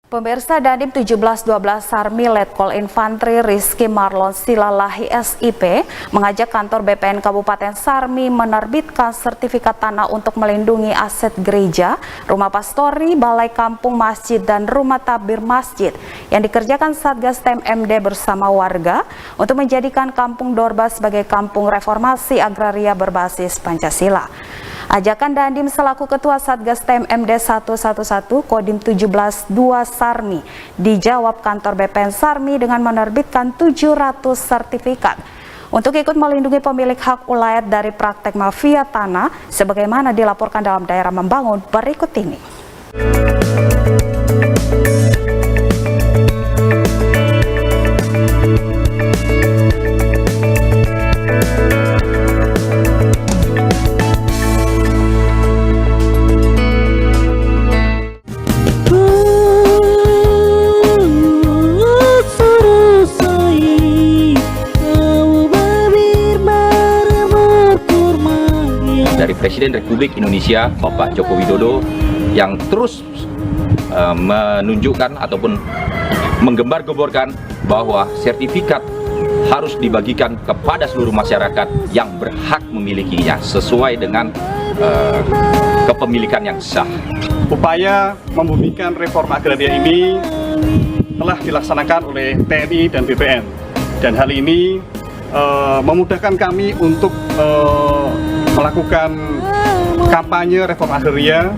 Pemirsa, Dandim 1712 Sarmi Letkol Infantri Rizky Marlon Silalahi SIP mengajak kantor BPN Kabupaten Sarmi menerbitkan sertifikat tanah untuk melindungi aset gereja, rumah pastori, balai kampung masjid dan rumah tabir masjid yang dikerjakan Satgas TMMD bersama warga untuk menjadikan Kampung Dorba sebagai kampung reformasi agraria berbasis Pancasila. Ajakan Dandim selaku Ketua Satgas TMMD 111 Kodim 17 2 Sarmi dijawab kantor BPN Sarmi dengan menerbitkan 700 sertifikat untuk ikut melindungi pemilik hak ulayat dari praktek mafia tanah sebagaimana dilaporkan dalam daerah membangun berikut ini. Dari Presiden Republik Indonesia Bapak Joko Widodo yang terus menunjukkan ataupun menggembar-gemborkan bahwa sertifikat harus dibagikan kepada seluruh masyarakat yang berhak memilikinya sesuai dengan kepemilikan yang sah. Upaya membumikan reforma agraria ini telah dilaksanakan oleh TNI dan BPN, dan hal ini memudahkan kami untuk melakukan kampanye reforma agraria.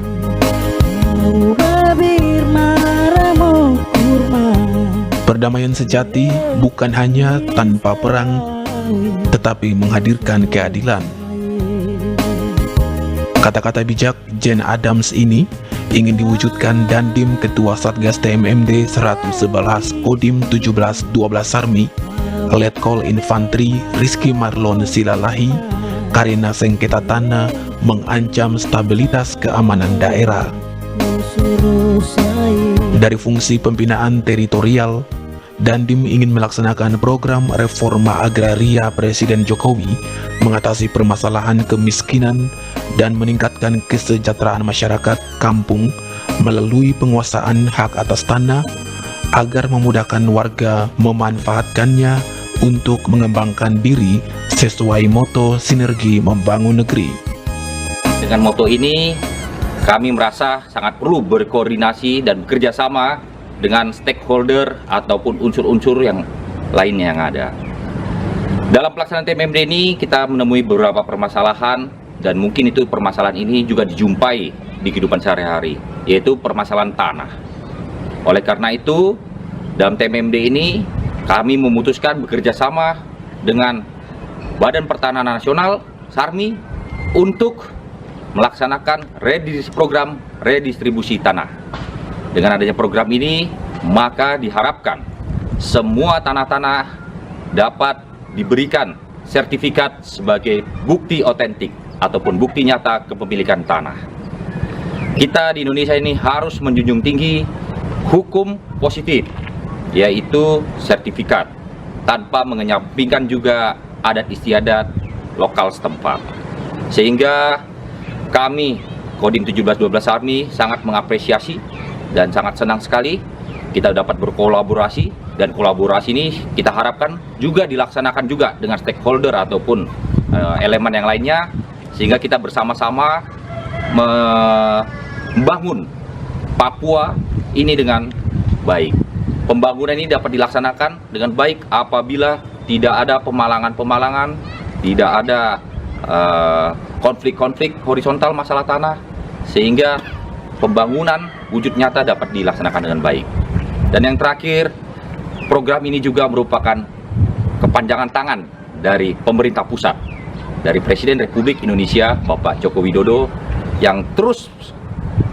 Perdamaian sejati bukan hanya tanpa perang, tetapi menghadirkan keadilan. Kata-kata bijak Jane Adams ini ingin diwujudkan Dandim Ketua Satgas TMMD 111 Kodim 1712 Sarmi Letkol Infantri Rizky Marlon Silalahi karena sengketa tanah mengancam stabilitas keamanan daerah. Dari fungsi pembinaan teritorial, Dandim ingin melaksanakan program reforma agraria Presiden Jokowi mengatasi permasalahan kemiskinan dan meningkatkan kesejahteraan masyarakat kampung melalui penguasaan hak atas tanah agar memudahkan warga memanfaatkannya untuk mengembangkan diri sesuai moto sinergi membangun negeri. Dengan moto ini, kami merasa sangat perlu berkoordinasi dan bekerja sama dengan stakeholder ataupun unsur-unsur yang lainnya yang ada. Dalam pelaksanaan TMMD ini, kita menemui beberapa permasalahan dan mungkin itu permasalahan ini juga dijumpai di kehidupan sehari-hari, yaitu permasalahan tanah. Oleh karena itu, dalam TMMD ini, kami memutuskan bekerja sama dengan Badan Pertanahan Nasional Sarmi untuk melaksanakan program redistribusi tanah. Dengan adanya program ini, maka diharapkan semua tanah-tanah dapat diberikan sertifikat sebagai bukti otentik ataupun bukti nyata kepemilikan tanah. Kita di Indonesia ini harus menjunjung tinggi hukum positif, yaitu sertifikat, tanpa mengenyampingkan juga adat istiadat lokal setempat. Sehingga kami Kodim 1712 Sarmi sangat mengapresiasi dan sangat senang sekali kita dapat berkolaborasi, dan kolaborasi ini kita harapkan juga dilaksanakan juga dengan stakeholder ataupun elemen yang lainnya, sehingga kita bersama-sama membangun Papua ini dengan baik. Pembangunan ini dapat dilaksanakan dengan baik apabila tidak ada pemalangan-pemalangan, tidak ada konflik-konflik horizontal masalah tanah, sehingga pembangunan wujud nyata dapat dilaksanakan dengan baik. Dan yang terakhir, program ini juga merupakan kepanjangan tangan dari pemerintah pusat, dari Presiden Republik Indonesia Bapak Joko Widodo yang terus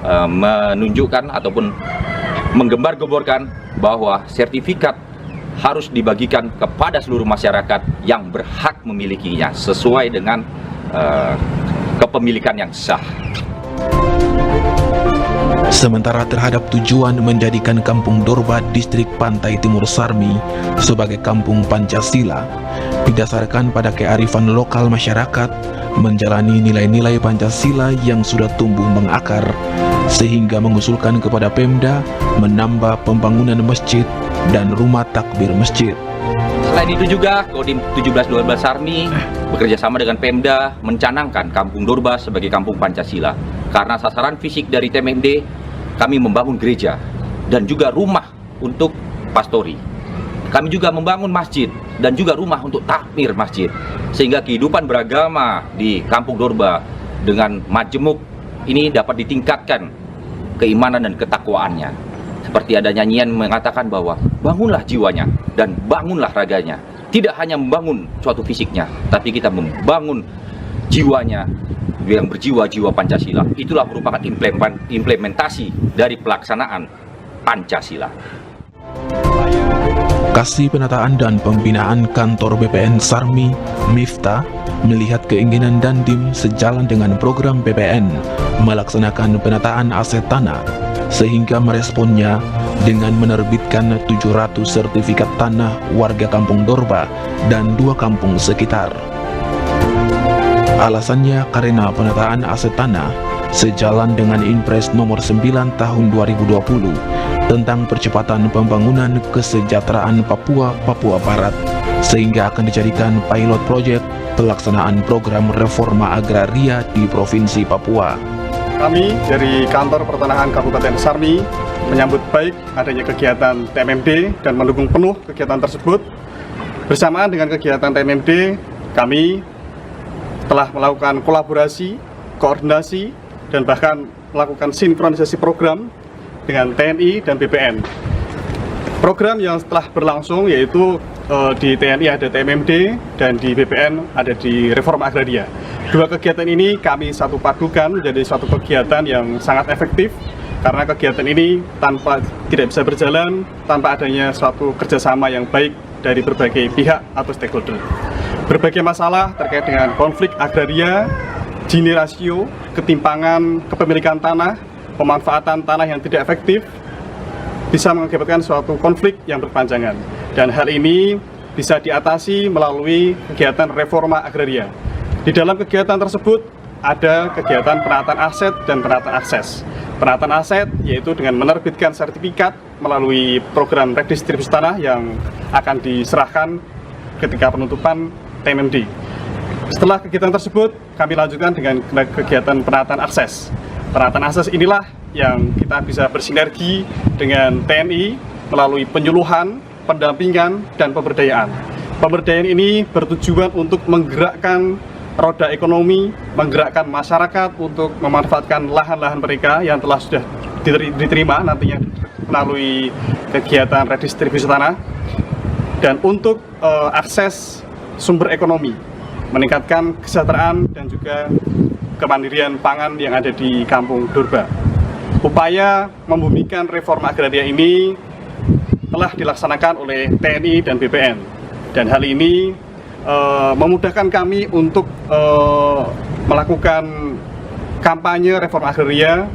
menunjukkan ataupun menggembar-gemborkan bahwa sertifikat harus dibagikan kepada seluruh masyarakat yang berhak memilikinya sesuai dengan kepemilikan yang sah. Sementara terhadap tujuan menjadikan Kampung Dorba Distrik Pantai Timur Sarmi sebagai kampung Pancasila didasarkan pada kearifan lokal masyarakat, menjalani nilai-nilai Pancasila yang sudah tumbuh mengakar sehingga mengusulkan kepada Pemda menambah pembangunan masjid dan rumah takbir masjid. Selain itu juga, Kodim 1712 Sarmi bekerja sama dengan Pemda mencanangkan Kampung Dorba sebagai Kampung Pancasila. Karena sasaran fisik dari TMMD, kami membangun gereja dan juga rumah untuk pastori. Kami juga membangun masjid dan juga rumah untuk takmir masjid. Sehingga kehidupan beragama di Kampung Dorba dengan majemuk ini dapat ditingkatkan keimanan dan ketakwaannya. Seperti ada nyanyian mengatakan bahwa bangunlah jiwanya dan bangunlah raganya. Tidak hanya membangun suatu fisiknya, tapi kita membangun jiwanya yang berjiwa-jiwa Pancasila. Itulah merupakan implementasi dari pelaksanaan Pancasila. Kasih Penataan dan Pembinaan Kantor BPN Sarmi, Miftah, melihat keinginan Dandim sejalan dengan program BPN melaksanakan penataan aset tanah, sehingga meresponnya dengan menerbitkan 700 sertifikat tanah warga Kampung Dorba dan 2 kampung sekitar. Alasannya karena penataan aset tanah sejalan dengan Inpres nomor 9 tahun 2020 tentang percepatan pembangunan kesejahteraan Papua Barat, sehingga akan dijadikan pilot project pelaksanaan program reforma agraria di Provinsi Papua. Kami dari Kantor Pertanahan Kabupaten Sarmi menyambut baik adanya kegiatan TMMD dan mendukung penuh kegiatan tersebut. Bersamaan dengan kegiatan TMMD, kami telah melakukan kolaborasi, koordinasi, dan bahkan melakukan sinkronisasi program dengan TNI dan BPN. Program yang telah berlangsung yaitu di TNI ada TMMD dan di BPN ada di reforma agraria. 2 kegiatan ini kami satu padukan menjadi suatu kegiatan yang sangat efektif, karena kegiatan ini tidak bisa berjalan tanpa adanya suatu kerjasama yang baik dari berbagai pihak atau stakeholder. Berbagai masalah terkait dengan konflik agraria, Gini rasio, ketimpangan kepemilikan tanah, pemanfaatan tanah yang tidak efektif bisa mengakibatkan suatu konflik yang berkepanjangan, dan hal ini bisa diatasi melalui kegiatan reforma agraria. Di dalam kegiatan tersebut ada kegiatan penataan aset dan penataan akses. Penataan aset yaitu dengan menerbitkan sertifikat melalui program redistribusi tanah yang akan diserahkan ketika penutupan TMMD. Setelah kegiatan tersebut, kami lanjutkan dengan kegiatan penataan akses. Penataan akses inilah yang kita bisa bersinergi dengan TNI melalui penyuluhan, pendampingan, dan pemberdayaan. Pemberdayaan ini bertujuan untuk menggerakkan roda ekonomi, menggerakkan masyarakat untuk memanfaatkan lahan-lahan mereka yang telah sudah diterima nantinya melalui kegiatan redistribusi tanah, dan untuk akses sumber ekonomi, meningkatkan kesejahteraan dan juga kemandirian pangan yang ada di Kampung Dorba. Upaya membumikan reforma agraria ini telah dilaksanakan oleh TNI dan BPN, dan hal ini memudahkan kami untuk melakukan kampanye reforma agraria.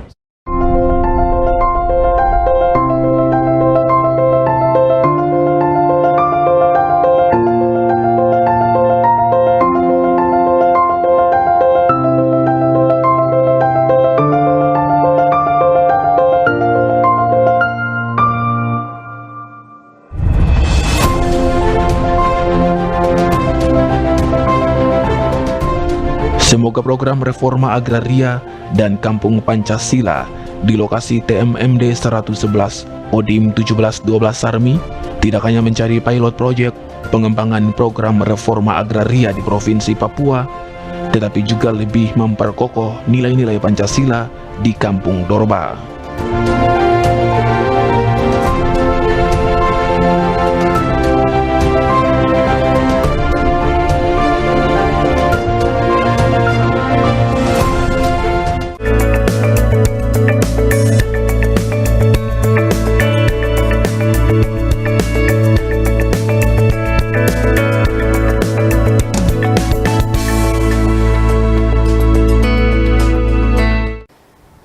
Semoga program reforma agraria dan Kampung Pancasila di lokasi TMMD 111 Kodim 1712 Sarmi tidak hanya mencari pilot project pengembangan program reforma agraria di Provinsi Papua, tetapi juga lebih memperkokoh nilai-nilai Pancasila di Kampung Dorba.